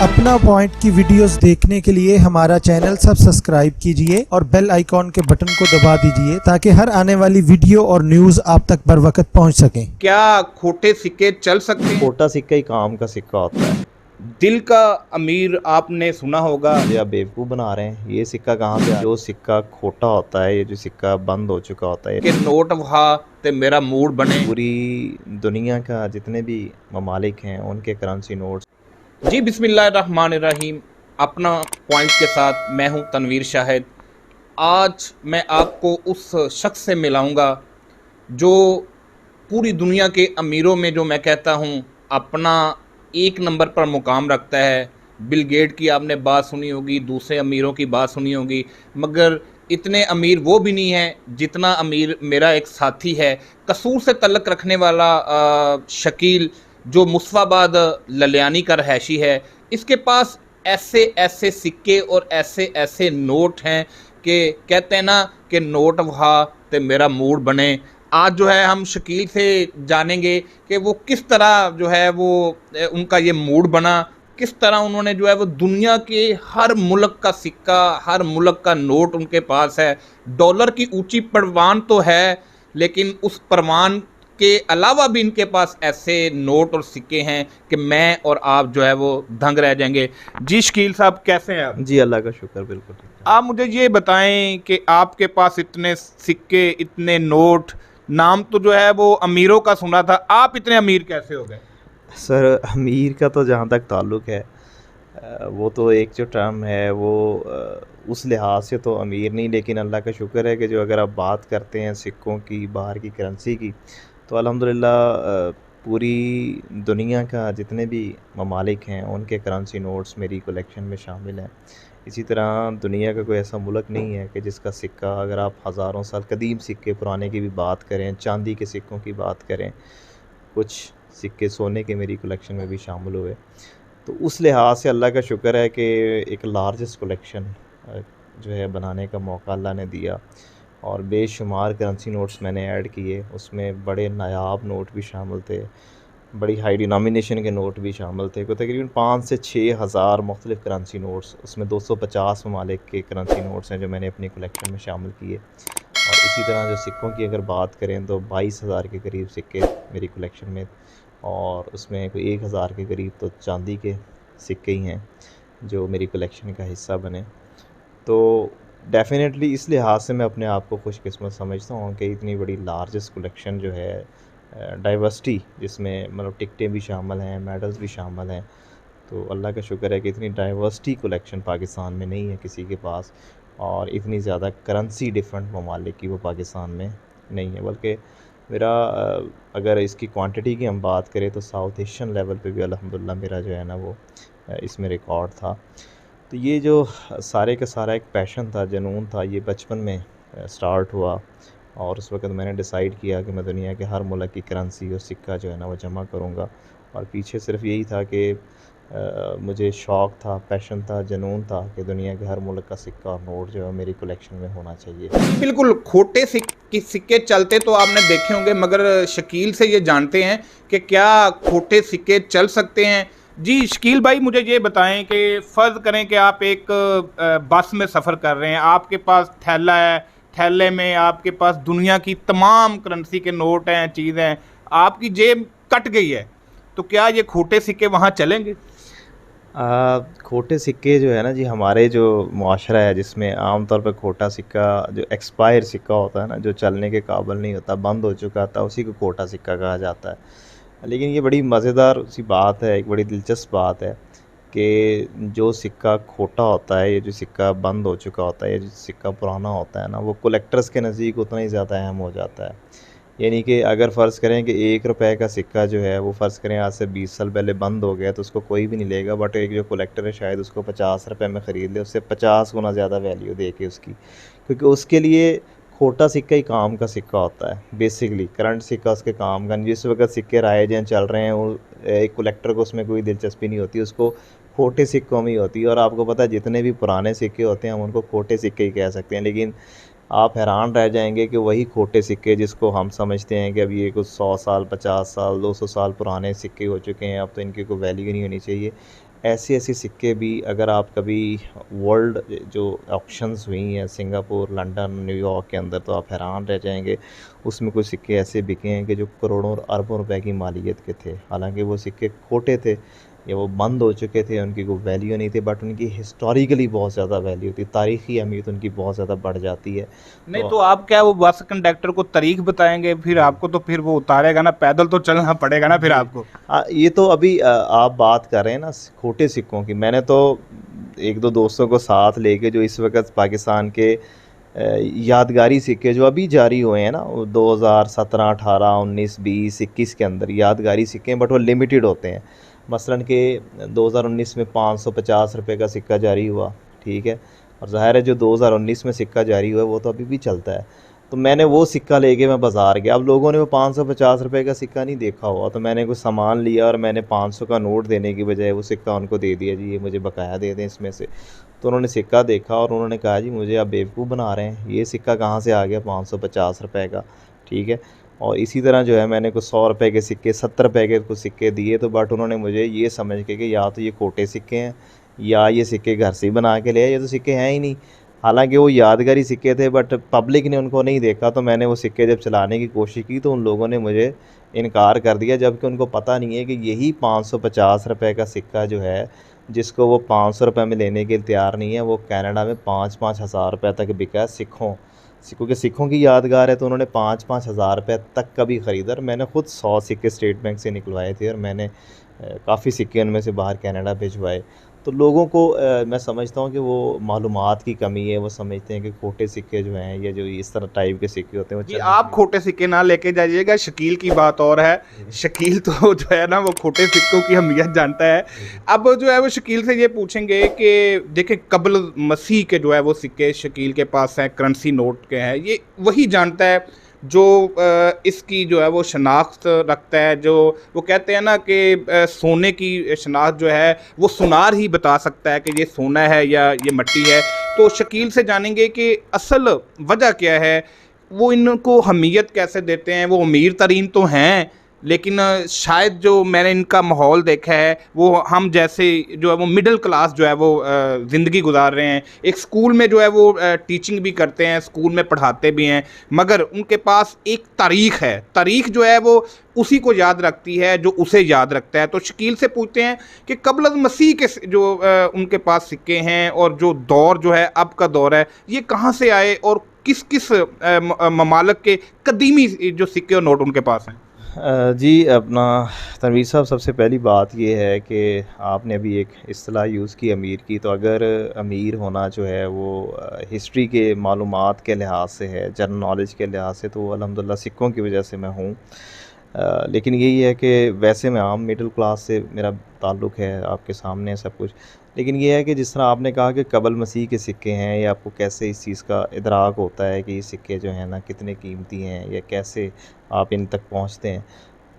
अपना पॉइंट की वीडियोस देखने के लिए हमारा चैनल सब्सक्राइब कीजिए और बेल आइकॉन के बटन को दबा दीजिए ताकि हर आने वाली वीडियो और न्यूज आप तक बर वक्त पहुंच सके। क्या खोटे सिक्के चल सकते हैं? खोटा सिक्का ही काम का सिक्का होता है। दिल का अमीर आपने सुना होगा। ये आप बेवकूफ़ बना रहे हैं। ये सिक्का कहाँ से आया? जो सिक्का खोटा होता है, ये जो सिक्का बंद हो चुका होता है, कि नोट वहा ते मेरा मूड बने। पूरी दुनिया का जितने भी ममालिक हैं उनके करेंसी नोट्स। जी बिस्मिल्लाहिर्रहमानिर्रहीम। अपना पॉइंट के साथ मैं हूं तनवीर शाहिद। आज मैं आपको उस शख्स से मिलाऊंगा जो पूरी दुनिया के अमीरों में, जो मैं कहता हूं, अपना एक नंबर पर मुकाम रखता है। बिल गेट की आपने बात सुनी होगी, दूसरे अमीरों की बात सुनी होगी, मगर इतने अमीर वो भी नहीं है जितना अमीर मेरा एक साथी है, कसूर से तल्लक रखने वाला शकील, जो मुस्तफ़ाबाद ललियानी का रहायशी है। इसके पास ऐसे ऐसे सिक्के और ऐसे ऐसे नोट हैं कि कहते हैं ना कि नोट वहा ते मेरा मूड बने। आज जो है हम शकील से जानेंगे कि वो किस तरह जो है वो उनका ये मूड बना, किस तरह उन्होंने जो है वो दुनिया के हर मुल्क का सिक्का, हर मुल्क का नोट उनके पास है। डॉलर की ऊंची परवान तो है, लेकिन उस परवान के अलावा भी इनके पास ऐसे नोट और सिक्के हैं कि मैं और आप जो है वो दंग रह जाएंगे। जी शकील साहब, कैसे हैं आप? जी अल्लाह का शुक्र, बिल्कुल ठीक है। आप मुझे ये बताएं कि आपके पास इतने सिक्के, इतने नोट, नाम तो जो है वो अमीरों का सुना था, आप इतने अमीर कैसे हो गए? सर, अमीर का तो जहाँ तक ताल्लुक़ है, वो तो एक जो टर्म है वो उस लिहाज से तो अमीर नहीं, लेकिन अल्लाह का शुक्र है कि जो अगर आप बात करते हैं सिक्कों की, बाहर की करेंसी की, तो अल्हम्दुलिल्लाह पूरी दुनिया का जितने भी ममालिक हैं उनके करेंसी नोट्स मेरी कलेक्शन में शामिल हैं। इसी तरह दुनिया का कोई ऐसा मुल्क नहीं है कि जिसका सिक्का, अगर आप हज़ारों साल कदीम सिक्के पुराने की भी बात करें, चांदी के सिक्कों की बात करें, कुछ सिक्के सोने के मेरी कलेक्शन में भी शामिल हुए। तो उस लिहाज से अल्लाह का शुक्र है कि एक लार्जेस्ट कलेक्शन जो है बनाने का मौका अल्लाह ने दिया, और बेशुमार करेंसी नोट्स मैंने ऐड किए। उसमें बड़े नायाब नोट भी शामिल थे, बड़ी हाई डिनोमिनेशन के नोट भी शामिल थे। को तकरीबन 5 से 6 हज़ार मुख्तलिफ़ करेंसी नोट्स, उसमें 250 ममालिक के करेंसी नोट्स हैं जो मैंने अपनी कलेक्शन में शामिल किए। और इसी तरह जो सिक्कों की अगर बात करें तो 22,000 के करीब सिक्के मेरी कलेक्शन में, और उसमें कोई 1,000 के करीब तो चांदी के सिक्के ही हैं जो मेरी कलेक्शन का हिस्सा बने। तो डेफ़िनेटली इस लिहाज से मैं अपने आप को खुशकिस्मत समझता हूँ कि इतनी बड़ी लार्जेस्ट कलेक्शन जो है, डाइवर्सिटी जिसमें मतलब टिकटें भी शामिल हैं, मेडल्स भी शामिल हैं। तो अल्लाह का शुक्र है कि इतनी डाइवर्सिटी कलेक्शन पाकिस्तान में नहीं है किसी के पास, और इतनी ज़्यादा करेंसी डिफरेंट ममालिक की वो पाकिस्तान में नहीं है। बल्कि मेरा अगर इसकी क्वांटिटी की हम बात करें तो साउथ एशियन लेवल पे भी अल्हम्दुलिल्लाह मेरा जो है ना वो इसमें रिकॉर्ड था। तो ये जो सारे का सारा एक पैशन था, जुनून था, ये बचपन में स्टार्ट हुआ, और उस वक़्त मैंने डिसाइड किया कि मैं दुनिया के हर मुल्क की करेंसी और सिक्का जो है ना वो जमा करूँगा। और पीछे सिर्फ यही था कि मुझे शौक़ था, पैशन था, जुनून था कि दुनिया के हर मुल्क का सिक्का और नोट जो है मेरी कलेक्शन में होना चाहिए। बिल्कुल, खोटे सिक्के चलते तो आपने देखे होंगे, मगर शकील से ये जानते हैं कि क्या खोटे सिक्के चल सकते हैं। जी शकील भाई, मुझे ये बताएं कि फ़र्ज़ करें कि आप एक बस में सफ़र कर रहे हैं, आपके पास थैला है, थैले में आपके पास दुनिया की तमाम करेंसी के नोट हैं, चीज़ें हैं, आपकी जेब कट गई है, तो क्या ये खोटे सिक्के वहाँ चलेंगे? खोटे सिक्के जो है ना जी, हमारे जो मुआशरा है जिसमें आम तौर पे खोटा सिक्का, जो एक्सपायर सिक्का होता है ना, जो चलने के काबिल नहीं होता, बंद हो चुका था, उसी को खोटा सिक्का कहा जाता है। लेकिन ये बड़ी मज़ेदार सी बात है, एक बड़ी दिलचस्प बात है कि जो सिक्का खोटा होता है, ये जो सिक्का बंद हो चुका होता है, ये जो सिक्का पुराना होता है ना, वो कलेक्टर्स के नज़दीक उतना ही ज़्यादा अहम हो जाता है। यानी कि अगर फ़र्ज़ करें कि ₹1 का सिक्का जो है वो फ़र्ज़ करें आज से 20 साल पहले बंद हो गया, तो उसको कोई भी नहीं लेगा, बट एक जो कलेक्टर है शायद उसको ₹50 में ख़रीद ले, उससे 50 गुना ज़्यादा वैल्यू दे के उसकी, क्योंकि उसके लिए खोटा सिक्का ही काम का सिक्का होता है। बेसिकली करंट सिक्का उसके काम का नहीं। जिस वक़्त सिक्के राइज हैं, चल रहे हैं, वो एक कलेक्टर को उसमें कोई दिलचस्पी नहीं होती, उसको खोटे सिक्कों में ही होती है। और आपको पता है जितने भी पुराने सिक्के होते हैं हम उनको खोटे सिक्के ही कह सकते हैं, लेकिन आप हैरान रह जाएंगे कि वही खोटे सिक्के जिसको हम समझते हैं कि अब ये कुछ 100 साल, 50 साल, 200 साल पुराने सिक्के हो चुके हैं, अब तो इनकी कोई वैल्यू नहीं होनी चाहिए, ऐसे ऐसे सिक्के भी अगर आप कभी वर्ल्ड जो ऑक्शंस हुई हैं सिंगापुर, लंदन, न्यूयॉर्क के अंदर, तो आप हैरान रह जाएंगे। उसमें कुछ सिक्के ऐसे बिके हैं कि जो करोड़ों और अरबों रुपए की मालियत के थे। हालांकि वो सिक्के खोटे थे या वो बंद हो चुके थे, उनकी कोई वैल्यू नहीं थी, बट उनकी हिस्टोरिकली बहुत ज़्यादा वैल्यू थी, तारीख़ी अहमियत उनकी बहुत ज़्यादा बढ़ जाती है। नहीं तो तो आप क्या वो बस कंडक्टर को तारीख बताएंगे, फिर आपको तो फिर वो उतारेगा ना, पैदल तो चलना पड़ेगा ना फिर जी। आपको। ये तो अभी आप बात कर रहे हैं ना खोटे सिक्कों की। मैंने तो एक दो दोस्तों को साथ लेके जो इस वक्त पाकिस्तान के यादगारी सिक्के जो अभी जारी हुए हैं ना, वो 2017, 18, 19, 20, 21 के अंदर यादगारी सिक्के हैं, बट वो लिमिटेड होते हैं। मसलन के 2019 में 550 रुपये का सिक्का जारी हुआ, ठीक है, और ज़ाहिर है जो 2019 में सिक्का जारी हुआ है वो तो अभी भी चलता है। तो मैंने वो सिक्का लेके मैं बाज़ार गया। अब लोगों ने वो 550 रुपये का सिक्का नहीं देखा हुआ, तो मैंने कुछ सामान लिया और मैंने 500 का नोट देने की बजाय वो सिक्का उनको दे दिया, जी ये मुझे बकाया दे दें इसमें से। तो उन्होंने सिक्का देखा और उन्होंने कहा जी मुझे आप बेवकूफ़ बना रहे हैं, ये सिक्का कहाँ से आ गया 550 रुपये का, ठीक है। और इसी तरह जो है मैंने कुछ 100 रुपये के सिक्के, 70 रुपये के कुछ सिक्के दिए, तो बट उन्होंने मुझे ये समझ के कि या तो ये खोटे सिक्के हैं या ये सिक्के घर से ही बना के ले आए, ये तो सिक्के हैं ही नहीं। हालांकि वो यादगारी सिक्के थे, बट पब्लिक ने उनको नहीं देखा। तो मैंने वो सिक्के जब चलाने की कोशिश की तो उन लोगों ने मुझे इनकार कर दिया, जबकि उनको पता नहीं है कि यही 550 रुपये का सिक्का जो है, जिसको वो 500 रुपये में लेने के लिए तैयार नहीं है, वो कनाडा में 5-5 हज़ार रुपये तक बिका है सिक्कों क्योंकि सिक्कों की यादगार है। तो उन्होंने 5-5 हज़ार रुपये तक का भी ख़रीदा, और मैंने ख़ुद 100 सिक्के स्टेट बैंक से निकलवाए थे, और मैंने काफ़ी सिक्के उनमें से बाहर कनाडा भिजवाए। तो लोगों को मैं समझता हूँ कि वो मालूमात की कमी है। वो समझते हैं कि खोटे सिक्के जो हैं या जो इस तरह टाइप के सिक्के होते हैं वो जी चलने आप के लिए। खोटे सिक्के ना लेके जाइएगा, शकील की बात और है। शकील तो जो है ना वो खोटे सिक्कों की अहमियत जानता है। अब जो है वो शकील से ये पूछेंगे कि देखिए कबल मसीह के जो है वो सिक्के शकील के पास हैं, करेंसी नोट के हैं, ये वही जानता है जो इसकी जो है वो शनाख्त रखता है। जो वो कहते हैं ना कि सोने की शनाख्त जो है वो सुनार ही बता सकता है कि ये सोना है या ये मिट्टी है। तो शकील से जानेंगे कि असल वजह क्या है, वो इनको अहमियत कैसे देते हैं। वो अमीर तरीन तो हैं, लेकिन शायद जो मैंने इनका माहौल देखा है वो हम जैसे जो है वो मिडिल क्लास जो है वो ज़िंदगी गुजार रहे हैं। एक स्कूल में जो है वो टीचिंग भी करते हैं, स्कूल में पढ़ाते भी हैं, मगर उनके पास एक तारीख़ है। तारीख़ जो है वो उसी को याद रखती है जो उसे याद रखता है। तो शकील से पूछते हैं कि कबल मसीह के जो उनके पास सिक्के हैं और जो दौर जो है अब का दौर है, ये कहाँ से आए और किस किस ममालिक के कदीमी जो सिक्के और नोट उनके पास हैं। जी अपना तनवीर साहब, सबसे पहली बात ये है कि आपने अभी एक इस्तिलाह यूज़ की अमीर की। तो अगर अमीर होना जो है वो हिस्ट्री के मालूमात के लिहाज से है, जनरल नॉलेज के लिहाज से, तो वो अल्हम्दुलिल्लाह सिक्कों की वजह से मैं हूँ। लेकिन यही है कि वैसे मैं आम मिडिल क्लास से मेरा ताल्लुक़ है, आपके सामने है सब कुछ। लेकिन ये है कि जिस तरह आपने कहा कि कबल मसीह के सिक्के हैं, या आपको कैसे इस चीज़ का इदराक होता है कि ये सिक्के जो हैं ना कितने कीमती हैं, या कैसे आप इन तक पहुँचते हैं।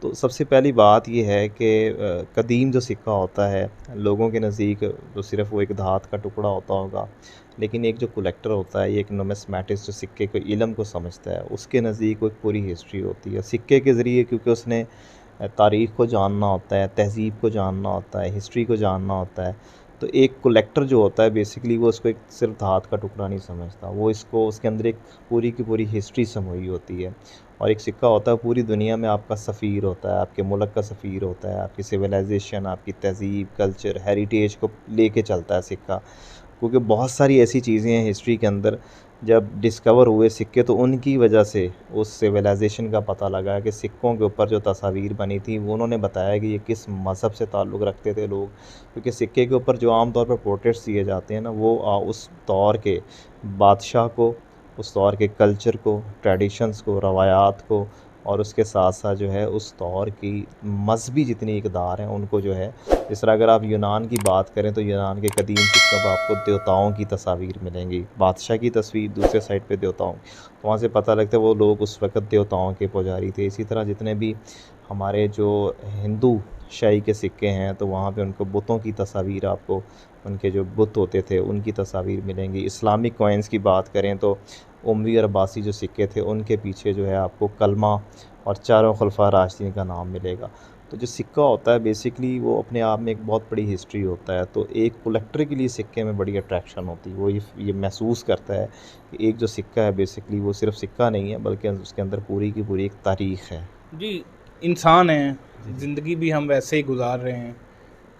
तो सबसे पहली बात ये है कि कदीम जो सिक्का होता है लोगों के नज़दीक तो सिर्फ़ वो एक धात का टुकड़ा होता होगा, लेकिन एक जो कलेक्टर होता है, ये एक नुमिस्मेटिस्ट जो सिक्के के इल्म को समझता है, उसके नज़दीक वो एक पूरी हिस्ट्री होती है सिक्के के ज़रिए। क्योंकि उसने तारीख़ को जानना होता है, तहज़ीब को जानना होता है, हिस्ट्री को जानना होता है। तो एक कलेक्टर जो होता है बेसिकली वो उसको एक सिर्फ धात का टुकड़ा नहीं समझता, वो इसको उसके अंदर एक पूरी की पूरी हिस्ट्री समोई होती है। और एक सिक्का होता है पूरी दुनिया में आपका सफ़ीर होता है, आपके मुल्क का सफ़ीर होता है, आपकी सिविलाइजेशन, आपकी तहज़ीब, कल्चर, हेरिटेज को लेके चलता है सिक्का। क्योंकि बहुत सारी ऐसी चीज़ें हैं हिस्ट्री के अंदर, जब डिस्कवर हुए सिक्के तो उनकी वजह से उस सिविलाइजेशन का पता लगा कि सिक्कों के ऊपर जो तस्वीर बनी थी वो उन्होंने बताया कि ये किस मज़हब से ताल्लुक़ रखते थे लोग। क्योंकि सिक्के के ऊपर जो आम तौर पर पोर्ट्रेट्स दिए जाते हैं ना, वो उस दौर के बादशाह को, उस दौर के कल्चर को, ट्रेडिशंस को, रवायात को, और उसके साथ साथ जो है उस दौर की मज़हबी जितनी इक़दार हैं उनको जो है। जिस तरह अगर आप यूनान की बात करें तो यूनान के कदीम सिक्कों पर आपको देवताओं की तस्वीर मिलेंगी, बादशाह की तस्वीर, दूसरे साइड पे देवताओं। तो वहाँ से पता लगता है वो लोग उस वक़्त देवताओं के पुजारी थे। इसी तरह जितने भी हमारे जो हिंदू शाही के सिक्के हैं तो वहाँ पे उनको बुतों की तस्वीर, आपको उनके जो बुत होते थे उनकी तस्वीर मिलेंगी। इस्लामिक कॉइन्स की बात करें तो उमवी और अब्बासी जो सिक्के थे उनके पीछे जो है आपको कलमा और चारों खुलफा राशिदीन का नाम मिलेगा। तो जो सिक्का होता है बेसिकली वो अपने आप में एक बहुत बड़ी हिस्ट्री होता है। तो एक कलेक्टर के लिए सिक्के में बड़ी अट्रैक्शन होती है। वो ये महसूस करता है कि एक जो सिक्का है बेसिकली वो सिर्फ़ सिक्का नहीं है, बल्कि उसके अंदर पूरी की पूरी एक तारीख़ है। जी, इंसान हैं, ज़िंदगी भी हम वैसे ही गुजार रहे हैं।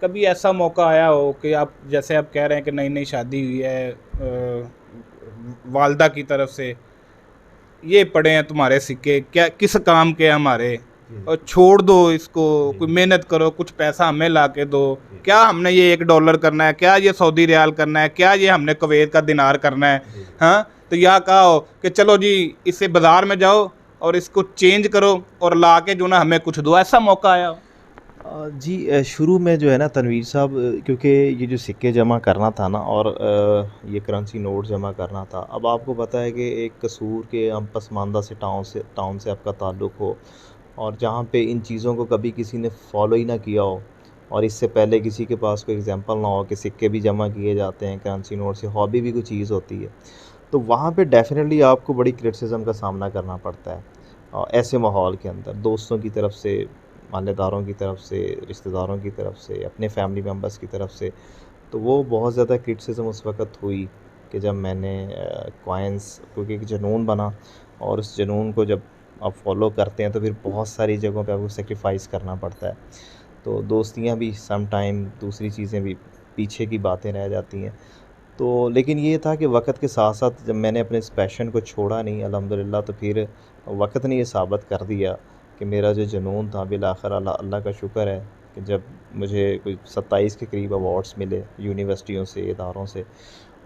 कभी ऐसा मौका आया हो कि आप, जैसे आप कह रहे हैं कि नई-नई शादी हुई है, वालिदा की तरफ से, ये पड़े हैं तुम्हारे सिक्के, क्या किस काम के हैं हमारे, और छोड़ दो इसको, कोई मेहनत करो, कुछ पैसा हमें ला के दो, क्या हमने ये $1 करना है, क्या ये सऊदी रियाल करना है, क्या ये हमने कुवैत का दिनार करना है, हाँ? तो या कहा हो कि चलो जी इससे बाज़ार में जाओ और इसको चेंज करो और ला के जो ना हमें कुछ दो, ऐसा मौका आया हो? जी, शुरू में जो है ना तनवीर साहब, क्योंकि ये जो सिक्के जमा करना था ना और ये करेंसी नोट जमा करना था। अब आपको पता है कि एक कसूर के हम पसमानदा से टाउन से आपका ताल्लुक़ हो और जहाँ पे इन चीज़ों को कभी किसी ने फॉलो ही ना किया हो और इससे पहले किसी के पास कोई एग्जांपल ना हो कि सिक्के भी जमा किए जाते हैं करेंसी नोट से, हॉबी भी कोई चीज़ होती है। तो वहाँ पे डेफ़िनेटली आपको बड़ी क्रिटिसिज़्म का सामना करना पड़ता है। ऐसे माहौल के अंदर दोस्तों की तरफ से, मालेदारों की तरफ से, रिश्तेदारों की तरफ से, अपने फैमिली मेम्बर्स की तरफ से। तो वो बहुत ज़्यादा क्रिटिसिज़्म उस वक़्त हुई कि जब मैंने कॉइन्स, क्योंकि एक जुनून बना और उस जुनून को जब आप फ़ॉलो करते हैं तो फिर बहुत सारी जगहों पे आपको सैक्रिफ़ाइस करना पड़ता है। तो दोस्तियाँ भी सम टाइम, दूसरी चीज़ें भी पीछे की बातें रह जाती हैं। तो लेकिन ये था कि वक़्त के साथ-साथ जब मैंने अपने इस पैशन को छोड़ा नहीं अल्हम्दुलिल्लाह, तो फिर वक़्त ने ये साबित कर दिया कि मेरा जो जुनून था बिल-आख़िर, अल्लाह का शुक्र है कि जब मुझे कोई 27 के करीब अवार्ड्स मिले यूनिवर्सिटियों से, इदारों से,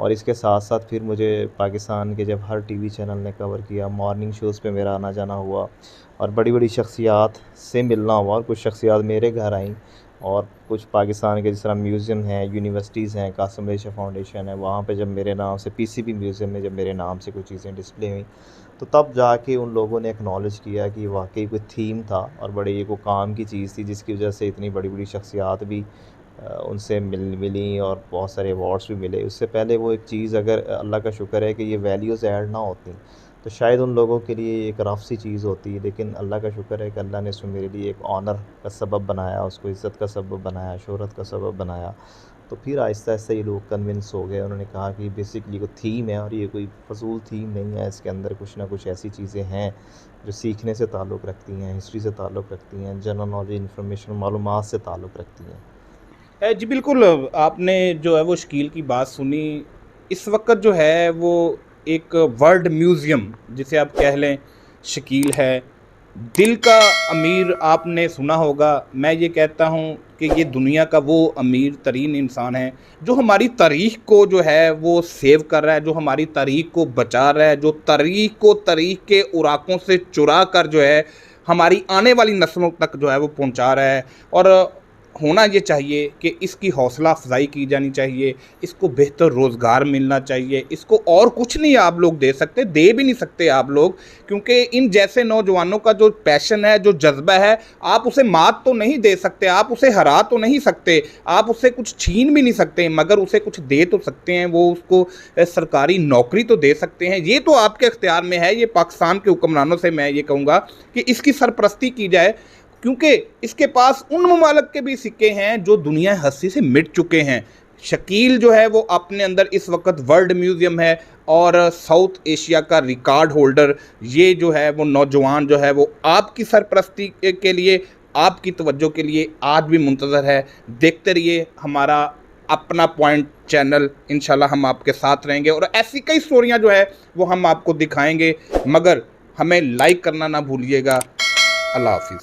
और इसके साथ-साथ फिर मुझे पाकिस्तान के जब हर टीवी चैनल ने कवर किया, मॉर्निंग शोज़ पे मेरा आना-जाना हुआ और बड़ी-बड़ी शख्सियात से मिलना हुआ और कुछ शख्सियात मेरे घर आईं और कुछ पाकिस्तान के जिस तरह म्यूज़ियम हैं, यूनिवर्सिटीज़ हैं, कासिम रेशा फाउंडेशन है, वहाँ पे जब मेरे नाम से पीसीबी म्यूज़ियम में जब मेरे नाम से कुछ चीज़ें डिस्प्ले हुई, तो तब जाके उन लोगों ने एक्नॉलेज किया कि वाक़ई कोई थीम था और बड़ी एक वो काम की चीज़ थी जिसकी वजह से इतनी बड़ी-बड़ी शख्सियात भी उनसे मिली और बहुत सारे अवार्ड्स भी मिले। उससे पहले वो एक चीज़, अगर अल्लाह का शुक्र है कि ये वैल्यूज़ ऐड ना होती, तो शायद उन लोगों के लिए एक रफ़ सी चीज़ होती, लेकिन अल्लाह का शुक्र है कि अल्लाह ने इसमें मेरे लिए एक ऑनर का सबब बनाया, उसको इज़्ज़त का सबब बनाया, शोहरत का सबब बनाया। तो फिर आहिस्ता-आहिस्ता ये लोग कन्विंस हो गए। उन्होंने कहा कि बेसिकली कोई थीम है और ये कोई फ़ज़ूल थीम नहीं है, इसके अंदर कुछ ना कुछ ऐसी चीज़ें हैं जो सीखने से ताल्लुक़ रखती हैं, हिस्ट्री से ताल्लुक़ रखती हैं, जनरल नॉलेज, इन्फॉर्मेशन, मालूमात से ताल्लुक़ रखती हैं। जी बिल्कुल, आपने जो है वो शकील की बात सुनी। इस वक्त जो है वो एक वर्ल्ड म्यूज़ियम जिसे आप कह लें, शकील है। दिल का अमीर आपने सुना होगा। मैं ये कहता हूँ कि ये दुनिया का वो अमीर तरीन इंसान है जो हमारी तारीख़ को जो है वो सेव कर रहा है, जो हमारी तारीख़ को बचा रहा है, जो तारीख़ को तारीख़ के उराकों से चुरा कर जो है हमारी आने वाली नस्लों तक जो है वो पहुँचा रहा है। और होना ये चाहिए कि इसकी हौसला अफजाई की जानी चाहिए, इसको बेहतर रोज़गार मिलना चाहिए। इसको और कुछ नहीं आप लोग दे सकते, दे भी नहीं सकते आप लोग, क्योंकि इन जैसे नौजवानों का जो पैशन है, जो जज्बा है, आप उसे मात तो नहीं दे सकते, आप उसे हरा तो नहीं सकते, आप उससे कुछ छीन भी नहीं सकते, मगर उसे कुछ दे तो सकते हैं। वो उसको सरकारी नौकरी तो दे सकते हैं। ये तो आपके इख्तियार में है। ये पाकिस्तान के हुक्मरानों से मैं ये कहूँगा कि इसकी सरपरस्ती की जाए, क्योंकि इसके पास उन ममालिक के भी सिक्के हैं जो दुनिया हस्ती से मिट चुके हैं। शकील जो है वो अपने अंदर इस वक्त वर्ल्ड म्यूज़ियम है और साउथ एशिया का रिकॉर्ड होल्डर। ये जो है वो नौजवान जो है वो आपकी सरपरस्ती के लिए, आपकी तवज्जो के लिए आज भी मुंतज़र है। देखते रहिए हमारा अपना पॉइंट चैनल, इंशाल्लाह हम आपके साथ रहेंगे और ऐसी कई स्टोरियाँ जो है वो हम आपको दिखाएंगे, मगर हमें लाइक करना ना भूलिएगा। अल्लाह हाफिज़।